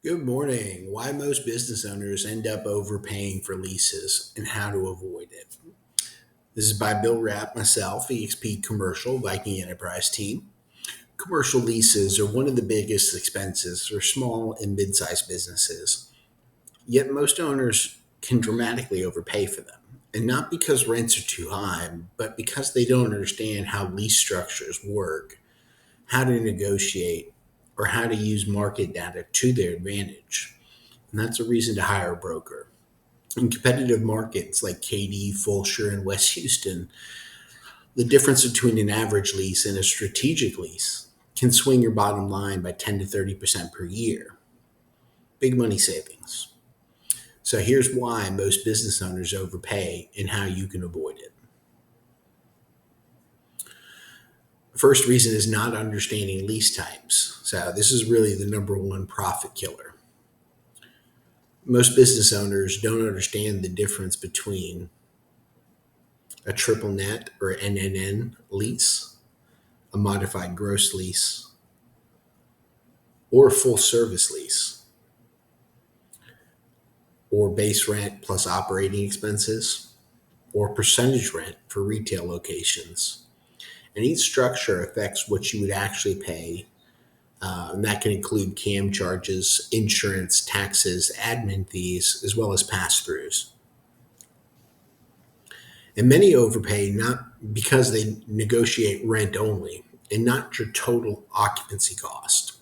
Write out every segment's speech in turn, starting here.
Good morning. Why most business owners end up overpaying for leases and how to avoid it. This is by Bill Rapp, myself, EXP Commercial Viking Enterprise Team. Commercial leases are one of the biggest expenses for small and mid sized businesses, yet most owners can dramatically overpay for them. And not because rents are too high, but because they don't understand how lease structures work, how to negotiate, or how to use market data to their advantage. And that's a reason to hire a broker. In competitive markets like Katy, Fulshear, and West Houston, the difference between an average lease and a strategic lease can swing your bottom line by 10 to 30% per year. Big money savings. So here's why most business owners overpay and how you can avoid it. The first reason is not understanding lease types. So this is really the number one profit killer. Most business owners don't understand the difference between a triple net or NNN lease, a modified gross lease, or a full service lease, or base rent plus operating expenses, or percentage rent for retail locations. And each structure affects what you would actually pay. And that can include CAM charges, insurance, taxes, admin fees, as well as pass throughs. And many overpay not because they negotiate rent only and not your total occupancy cost.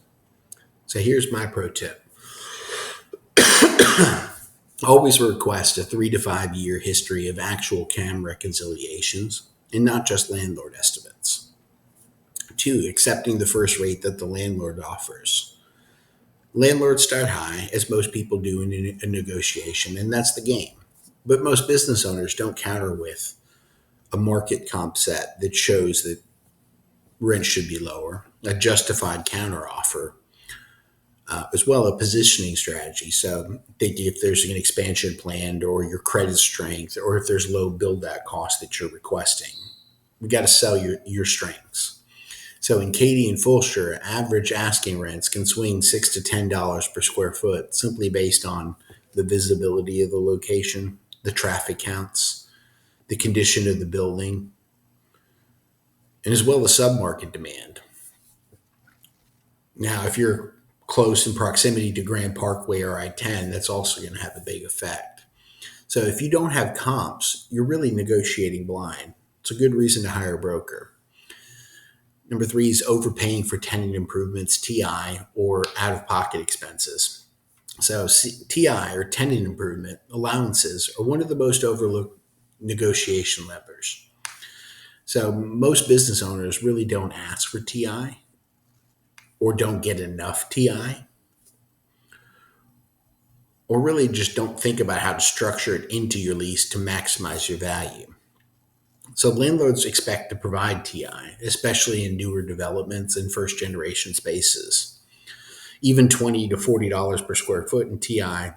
So here's my pro tip. Always request a 3 to 5 year history of actual CAM reconciliations and not just landlord estimates. 2, accepting the first rate that the landlord offers. Landlords start high, as most people do in a negotiation, and that's the game. But most business owners don't counter with a market comp set that shows that rent should be lower, a justified counter offer, as well a positioning strategy. So thinking if there's an expansion planned or your credit strength or if there's low build out cost that you're requesting. We got to sell your strengths. So in Katy and Fulshear, average asking rents can swing $6 to $10 per square foot simply based on the visibility of the location, the traffic counts, the condition of the building, and as well as submarket demand. Now, if you're close in proximity to Grand Parkway or I-10, that's also going to have a big effect. So if you don't have comps, you're really negotiating blind. It's a good reason to hire a broker. Number 3 is overpaying for tenant improvements, TI, or out-of-pocket expenses. So TI, or tenant improvement allowances, are one of the most overlooked negotiation levers. So most business owners really don't ask for TI or don't get enough TI or really just don't think about how to structure it into your lease to maximize your value. So landlords expect to provide TI, especially in newer developments and first generation spaces. Even $20 to $40 per square foot in TI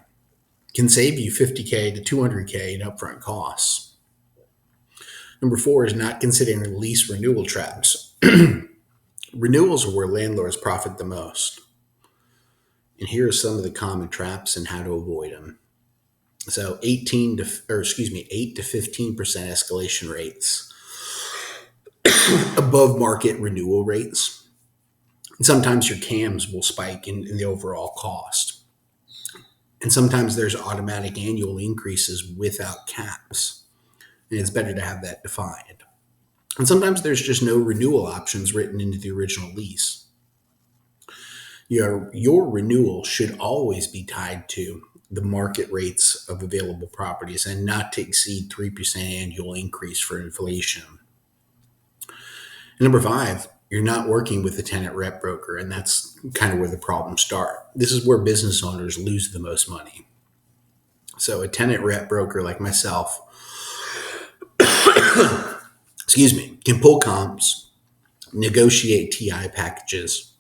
can save you $50K to $200K in upfront costs. Number 4 is not considering lease renewal traps. Renewals are where landlords profit the most. And here are some of the common traps and how to avoid them. So 8 to 15% escalation rates, above market renewal rates. And sometimes your CAMs will spike in the overall cost. And sometimes there's automatic annual increases without caps. And it's better to have that defined. And sometimes there's just no renewal options written into the original lease. Your renewal should always be tied to the market rates of available properties and not to exceed 3% annual increase for inflation. And number 5, you're not working with a tenant-rep broker, and that's kind of where the problems start. This is where business owners lose the most money. So a tenant-rep broker like myself, can pull comps, negotiate TI packages,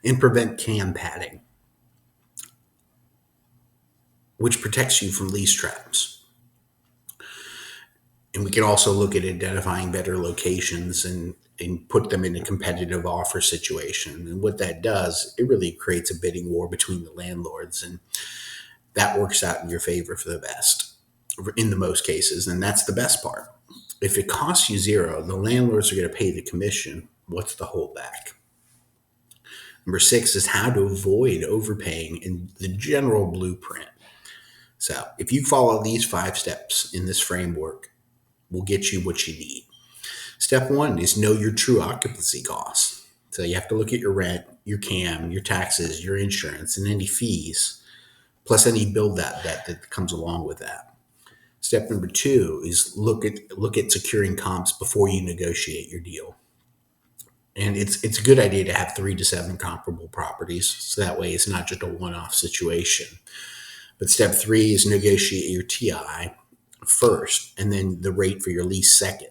and prevent CAM padding, which protects you from lease traps. And we can also look at identifying better locations and and put them in a competitive offer situation. And what that does, it really creates a bidding war between the landlords, and that works out in your favor for the best in the most cases. And that's the best part. If it costs you zero, the landlords are going to pay the commission. What's the holdback? Number 6 is how to avoid overpaying in the general blueprint. So if you follow these 5 steps in this framework, we'll get you what you need. Step 1 is know your true occupancy costs. So you have to look at your rent, your CAM, your taxes, your insurance, and any fees, plus any build-out debt that comes along with that. Step number 2 is look at securing comps before you negotiate your deal. And it's a good idea to have 3 to 7 comparable properties, so that way it's not just a one-off situation. But step 3 is negotiate your TI first, and then the rate for your lease second.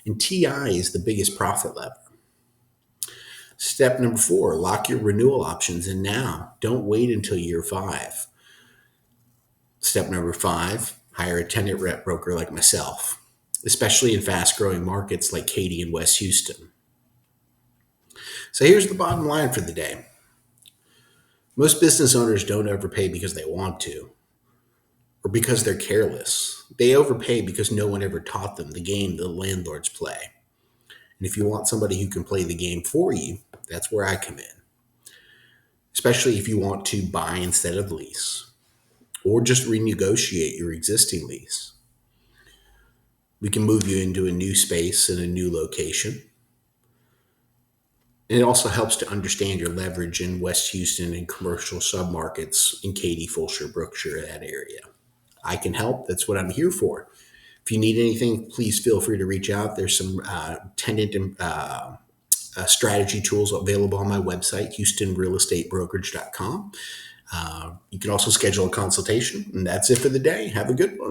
And TI is the biggest profit lever. Step number 4, lock your renewal options in now. Don't wait until year 5. Step number 5, hire a tenant-rep broker like myself, especially in fast-growing markets like Katy and West Houston. So here's the bottom line for the day. Most business owners don't overpay because they want to or because they're careless. They overpay because no one ever taught them the game the landlords play. And if you want somebody who can play the game for you, that's where I come in. Especially if you want to buy instead of lease or just renegotiate your existing lease. We can move you into a new space in a new location. And it also helps to understand your leverage in West Houston and commercial submarkets in Katy, Fulshear, Brookshire, that area. I can help. That's what I'm here for. If you need anything, please feel free to reach out. There's some tenant and strategy tools available on my website, houstonrealestatebrokerage.com. You can also schedule a consultation. And that's it for the day. Have a good one.